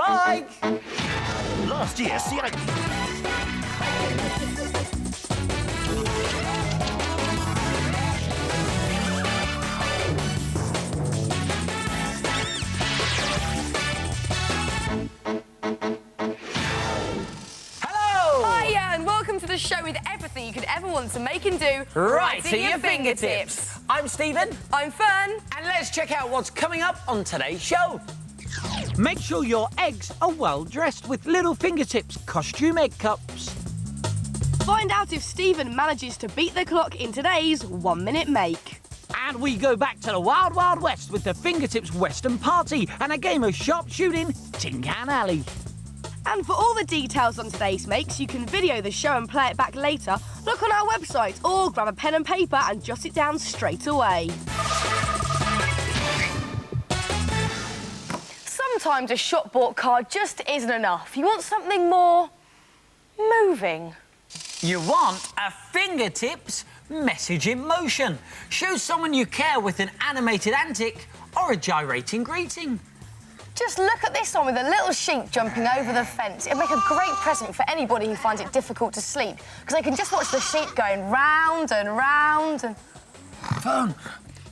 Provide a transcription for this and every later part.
Bye! Last year, CI... And welcome to the show with everything you could ever want to make and do Right at your fingertips. I'm Stephen. I'm Fern. And let's check out what's coming up on today's show. Make sure your eggs are well dressed with little fingertips costume egg cups. Find out if Stephen manages to beat the clock in today's 1 minute make. And we go back to the Wild Wild West with the Fingertips Western Party and a game of sharpshooting Tin Can Alley. And for all the details on today's makes, you can video the show and play it back later. Look on our website or grab a pen and paper and jot it down straight away. Sometimes a shop-bought card just isn't enough. You want something more moving. You want a fingertips message in motion. Show someone you care with an animated antic or a gyrating greeting. Just look at this one with a little sheep jumping over the fence. It'd make a great present for anybody who finds it difficult to sleep, because they can just watch the sheep going round and round and... Fun.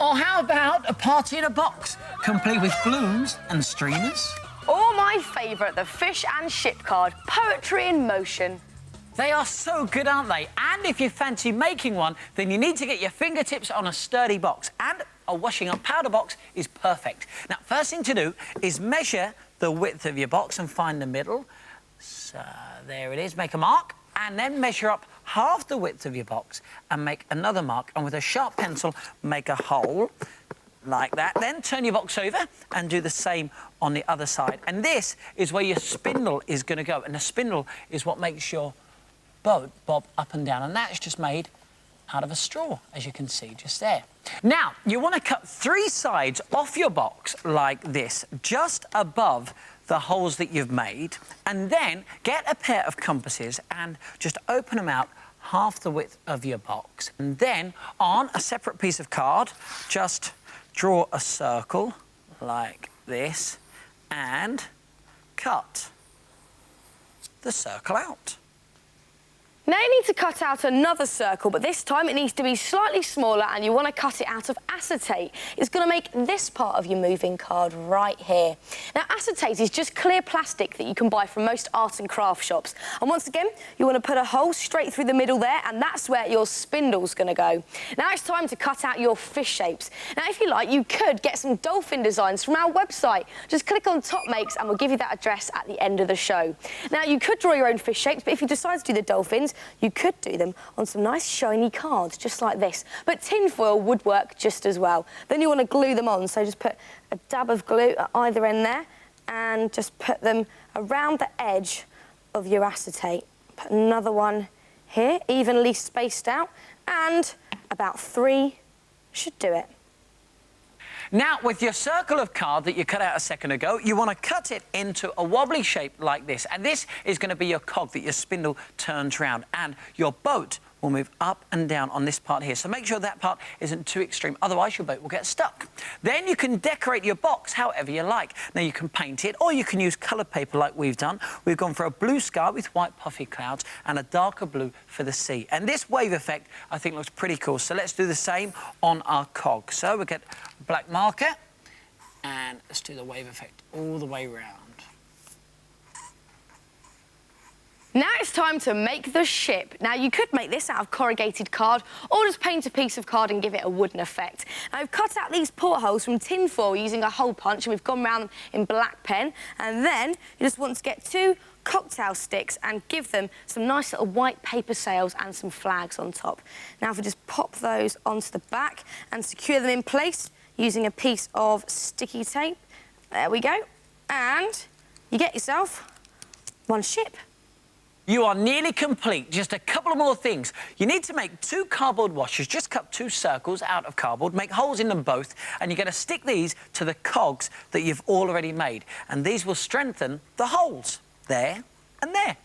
Or how about a party in a box, complete with balloons and streamers? Or my favourite, the fish and ship card, poetry in motion. They are so good, aren't they? And if you fancy making one, then you need to get your fingertips on a sturdy box. And a washing up powder box is perfect. Now, first thing to do is measure the width of your box and find the middle. So, there it is. Make a mark. And then measure up half the width of your box and make another mark. And with a sharp pencil, make a hole like that. Then turn your box over and do the same on the other side. And this is where your spindle is going to go. And the spindle is what makes your boat bob up and down. And that's just made out of a straw, as you can see just there. Now, you want to cut 3 sides off your box like this, just above the holes that you've made, and then get a pair of compasses and just open them out half the width of your box. And then, on a separate piece of card, just draw a circle like this and cut the circle out. Now you need to cut out another circle, but this time it needs to be slightly smaller and you want to cut it out of acetate. It's going to make this part of your moving card right here. Now acetate is just clear plastic that you can buy from most art and craft shops. And once again, you want to put a hole straight through the middle there, and that's where your spindle's going to go. Now it's time to cut out your fish shapes. Now if you like, you could get some dolphin designs from our website. Just click on Top Makes and we'll give you that address at the end of the show. Now you could draw your own fish shapes, but if you decide to do the dolphins, you could do them on some nice shiny cards, just like this. But tin foil would work just as well. Then you want to glue them on, so just put a dab of glue at either end there and just put them around the edge of your acetate. Put another one here, evenly spaced out, and about 3 should do it. Now, with your circle of card that you cut out a second ago, you want to cut it into a wobbly shape like this. And this is going to be your cog that your spindle turns round. And your boat will move up and down on this part here. So make sure that part isn't too extreme, otherwise your boat will get stuck. Then you can decorate your box however you like. Now you can paint it, or you can use coloured paper like we've done. We've gone for a blue sky with white puffy clouds and a darker blue for the sea. And this wave effect, I think, looks pretty cool. So let's do the same on our cog. So we'll get a black marker and let's do the wave effect all the way round. Now it's time to make the ship. Now you could make this out of corrugated card or just paint a piece of card and give it a wooden effect. Now I've cut out these portholes from tin foil using a hole punch, and we've gone round them in black pen. And then you just want to get 2 cocktail sticks and give them some nice little white paper sails and some flags on top. Now if we just pop those onto the back and secure them in place using a piece of sticky tape. There we go. And you get yourself one ship. You are nearly complete. Just a couple of more things. You need to make 2 cardboard washers. Just cut 2 circles out of cardboard, make holes in them both, and you're going to stick these to the cogs that you've already made. And these will strengthen the holes there and there.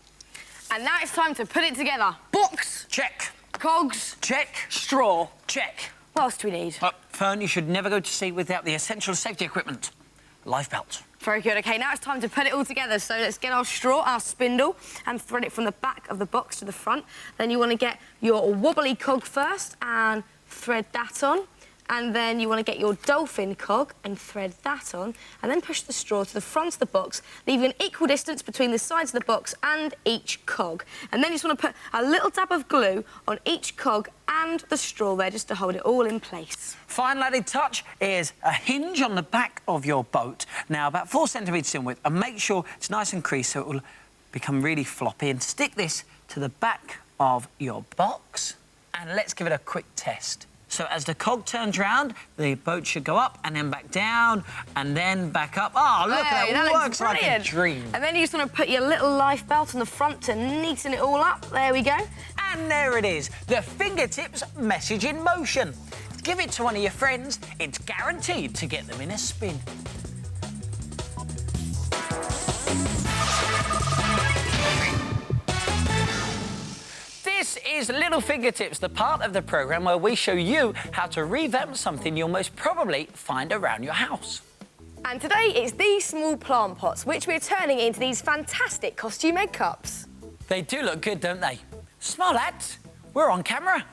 And now it's time to put it together. Box. Check. Cogs. Check. Straw. Check. What else do we need? Fern, you should never go to sea without the essential safety equipment. Life belt. Very good. OK, now it's time to put it all together. So let's get our straw, our spindle, and thread it from the back of the box to the front. Then you want to get your wobbly cog first and thread that on. And then you want to get your dolphin cog and thread that on, and then push the straw to the front of the box, leaving an equal distance between the sides of the box and each cog. And then you just want to put a little dab of glue on each cog and the straw there, just to hold it all in place. Final added touch is a hinge on the back of your boat. Now, about 4 centimetres in width, and make sure it's nice and creased so it will become really floppy. And stick this to the back of your box, and let's give it a quick test. So as the cog turns round, the boat should go up and then back down and then back up. Oh, look at that, it works like a dream. And then you just want to put your little life belt on the front to neaten it all up. There we go. And there it is, the fingertips message in motion. Give it to one of your friends, it's guaranteed to get them in a spin. This is Little Fingertips, the part of the programme where we show you how to revamp something you'll most probably find around your house. And today it's these small plant pots, which we're turning into these fantastic costume egg cups. They do look good, don't they? Smile, lads, we're on camera.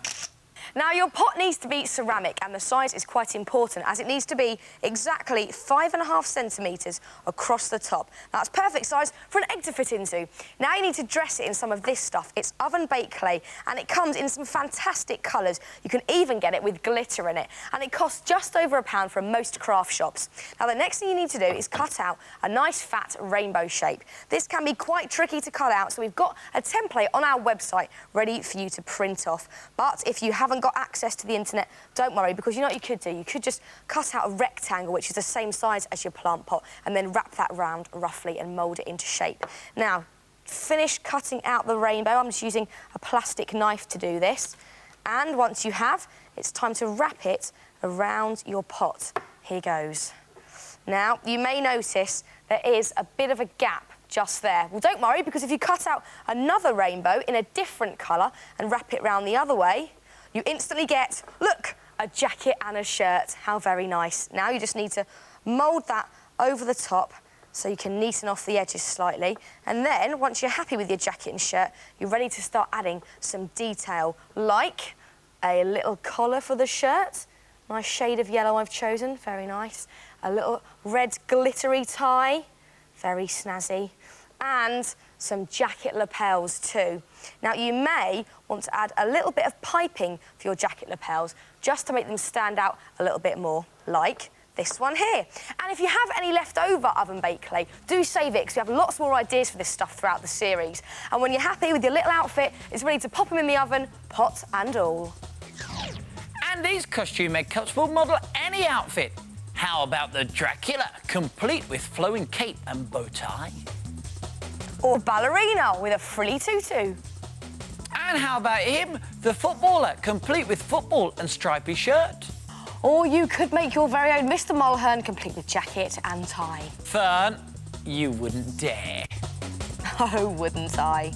Now, your pot needs to be ceramic, and the size is quite important, as it needs to be exactly 5.5 centimetres across the top. That's perfect size for an egg to fit into. Now you need to dress it in some of this stuff. It's oven-baked clay, and it comes in some fantastic colours. You can even get it with glitter in it, and it costs just over £1 from most craft shops. Now, the next thing you need to do is cut out a nice fat rainbow shape. This can be quite tricky to cut out, so we've got a template on our website ready for you to print off. But if you haven't got access to the internet, don't worry, because you know what you could do? You could just cut out a rectangle, which is the same size as your plant pot, and then wrap that round roughly and mould it into shape. Now, finish cutting out the rainbow. I'm just using a plastic knife to do this. And once you have, it's time to wrap it around your pot. Here goes. Now, you may notice there is a bit of a gap just there. Well, don't worry, because if you cut out another rainbow in a different colour and wrap it round the other way, you instantly get, look, a jacket and a shirt. How very nice. Now you just need to mould that over the top so you can neaten off the edges slightly. And then, once you're happy with your jacket and shirt, you're ready to start adding some detail, like a little collar for the shirt. Nice shade of yellow I've chosen, very nice. A little red glittery tie, very snazzy. And some jacket lapels too. Now, you may want to add a little bit of piping for your jacket lapels, just to make them stand out a little bit more, like this one here. And if you have any leftover oven-baked clay, do save it, because we have lots more ideas for this stuff throughout the series. And when you're happy with your little outfit, it's ready to pop them in the oven, pot and all. And these costume egg cups will model any outfit. How about the Dracula, complete with flowing cape and bow tie? Or ballerina with a frilly tutu. And how about him, the footballer, complete with football and stripy shirt? Or you could make your very own Mr. Mulhern, complete with jacket and tie. Fern, you wouldn't dare. Oh, wouldn't I?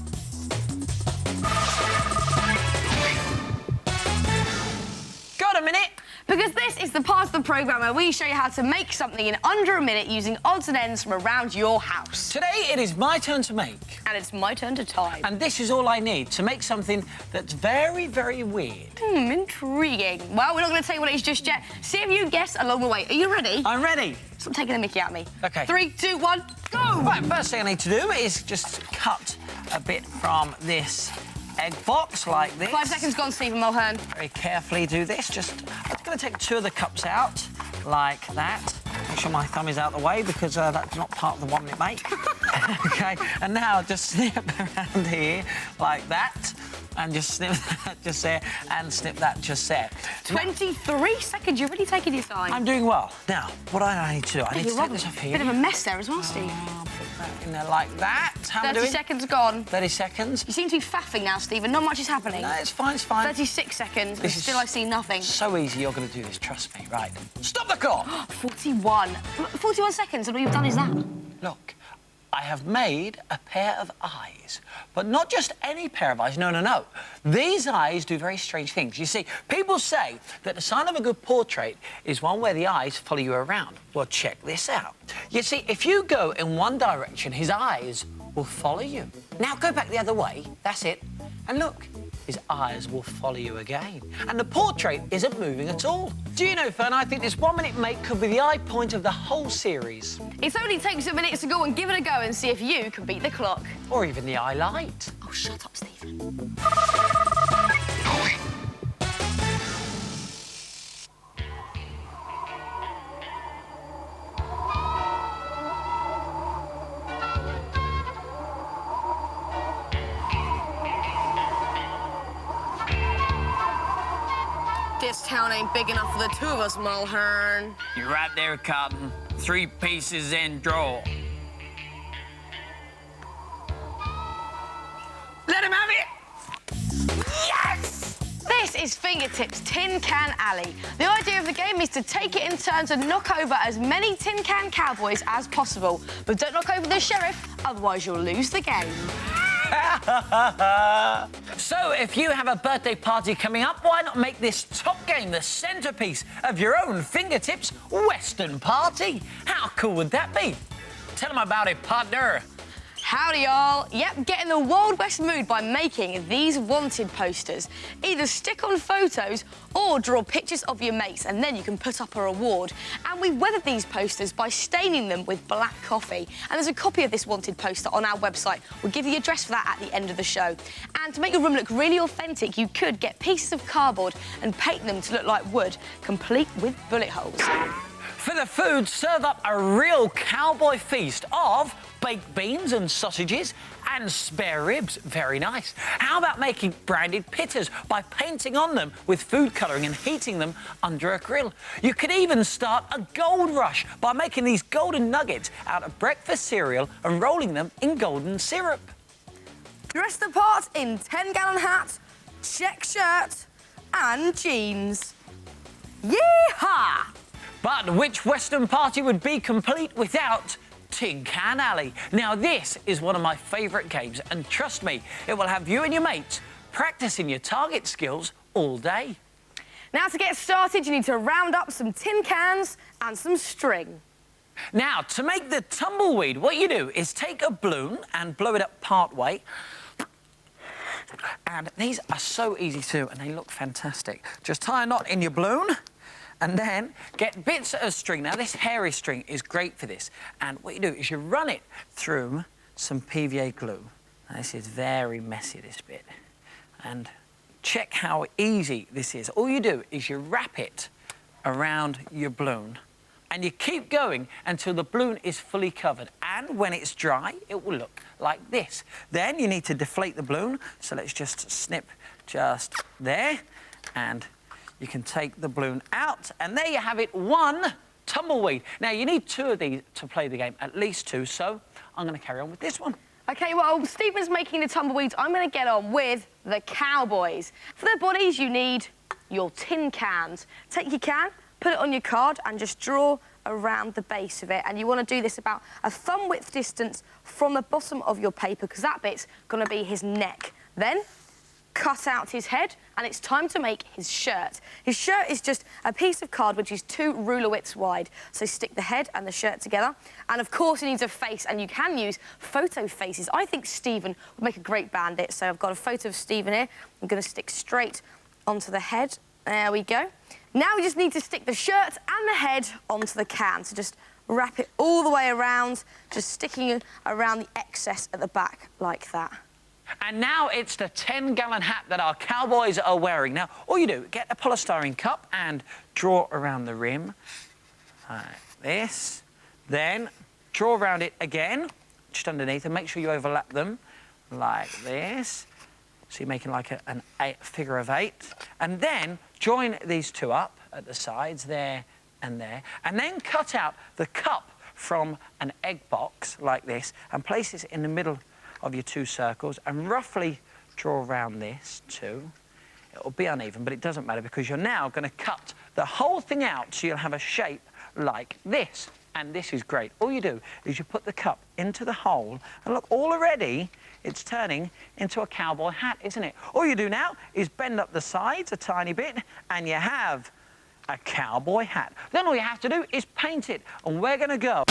Got a minute? Because this is the part of the programme where we show you how to make something in under a minute using odds and ends from around your house. Today it is my turn to make. And it's my turn to time. And this is all I need to make something that's very, very weird. Intriguing. Well, we're not going to tell you what it is just yet. See if you can guess along the way. Are you ready? I'm ready. Stop taking the mickey out of me. OK. 3, 2, 1, go! Right, first thing I need to do is just cut a bit from this egg box like this. 5 seconds gone, Stephen Mulhern. Very carefully do this. I'm going to take 2 of the cups out, like that. Make sure my thumb is out of the way, because that's not part of the 1 minute make. OK, and now just snip around here, like that, and just snip that just there, and snip that just there. 23 seconds, you're really taking your time. I'm doing well. Now, what do I need to do? I need to take this off here. Bit of a mess there as well, Steve. Put that in there like that. How am I 30 doing? seconds gone. 30 seconds. You seem to be faffing now, Stephen. Not much is happening. No, it's fine, it's fine. 36 seconds, and This is still I see nothing. So easy, you're going to do this, trust me. Right. Stop the clock! 41. 41 seconds, and all you've done is that. Look, I have made a pair of eyes. But not just any pair of eyes, no, no, no. These eyes do very strange things. You see, people say that the sign of a good portrait is one where the eyes follow you around. Well, check this out. You see, if you go in one direction, his eyes will follow you. Now go back the other way, that's it, and look. His eyes will follow you again. And the portrait isn't moving at all. Do you know, Fern, I think this 1 minute make could be the eye point of the whole series. It only takes a minute to go and give it a go and see if you can beat the clock. Or even the eye light. Oh, shut up, Stephen. This town ain't big enough for the two of us, Mulhern. You're right there, Cotton. 3 pieces and draw. Let him have it! Yes! This is Fingertips Tin Can Alley. The idea of the game is to take it in turns and knock over as many tin can cowboys as possible. But don't knock over the sheriff, otherwise you'll lose the game. So, if you have a birthday party coming up, why not make this top game the centrepiece of your own Fingertips Western party? How cool would that be? Tell them about it, partner. Howdy, y'all. Yep, get in the Wild West mood by making these wanted posters. Either stick on photos or draw pictures of your mates, and then you can put up a reward. And we weathered these posters by staining them with black coffee. And there's a copy of this wanted poster on our website. We'll give you the address for that at the end of the show. And to make your room look really authentic, you could get pieces of cardboard and paint them to look like wood, complete with bullet holes. For the food, serve up a real cowboy feast of baked beans and sausages and spare ribs. Very nice. How about making branded pitters by painting on them with food colouring and heating them under a grill? You could even start a gold rush by making these golden nuggets out of breakfast cereal and rolling them in golden syrup. Dress the part in 10-gallon hat, check shirt and jeans. Yee-haw! But which Western party would be complete without Tin Can Alley? Now, this is one of my favourite games, and trust me, it will have you and your mates practising your target skills all day. Now, to get started, you need to round up some tin cans and some string. Now, to make the tumbleweed, what you do is take a balloon and blow it up part way. And these are so easy to do, and they look fantastic. Just tie a knot in your balloon, and then get bits of string. Now, this hairy string is great for this. And what you do is you run it through some PVA glue. Now, this is very messy, this bit. And check how easy this is. All you do is you wrap it around your balloon, and you keep going until the balloon is fully covered. And when it's dry, it will look like this. Then you need to deflate the balloon. So let's just snip just there, and you can take the balloon out, and there you have it, 1 tumbleweed. Now, you need 2 of these to play the game, at least 2, so I'm going to carry on with this one. OK, well, Stephen's making the tumbleweeds. I'm going to get on with the cowboys. For their bodies, you need your tin cans. Take your can, put it on your card, and just draw around the base of it. And you want to do this about a thumb-width distance from the bottom of your paper, because that bit's going to be his neck. Then cut out his head, and it's time to make his shirt. His shirt is just a piece of card which is 2 ruler widths wide. So stick the head and the shirt together. And of course, it needs a face, and you can use photo faces. I think Stephen would make a great bandit, so I've got a photo of Stephen here. I'm going to stick straight onto the head. There we go. Now we just need to stick the shirt and the head onto the can. So just wrap it all the way around, just sticking around the excess at the back like that. And now it's the 10-gallon hat that our cowboys are wearing. Now, all you do, get a polystyrene cup and draw around the rim, like this. Then draw around it again, just underneath, and make sure you overlap them, like this. So you're making like a figure of 8. And then join these 2 up at the sides, there and there. And then cut out the cup from an egg box, like this, and place this in the middle of your 2 circles, and roughly draw around this too. It'll be uneven, but it doesn't matter, because you're now going to cut the whole thing out so you'll have a shape like this. And this is great. All you do is you put the cup into the hole, and look, already it's turning into a cowboy hat, isn't it? All you do now is bend up the sides a tiny bit, and you have a cowboy hat. Then all you have to do is paint it, and we're going to go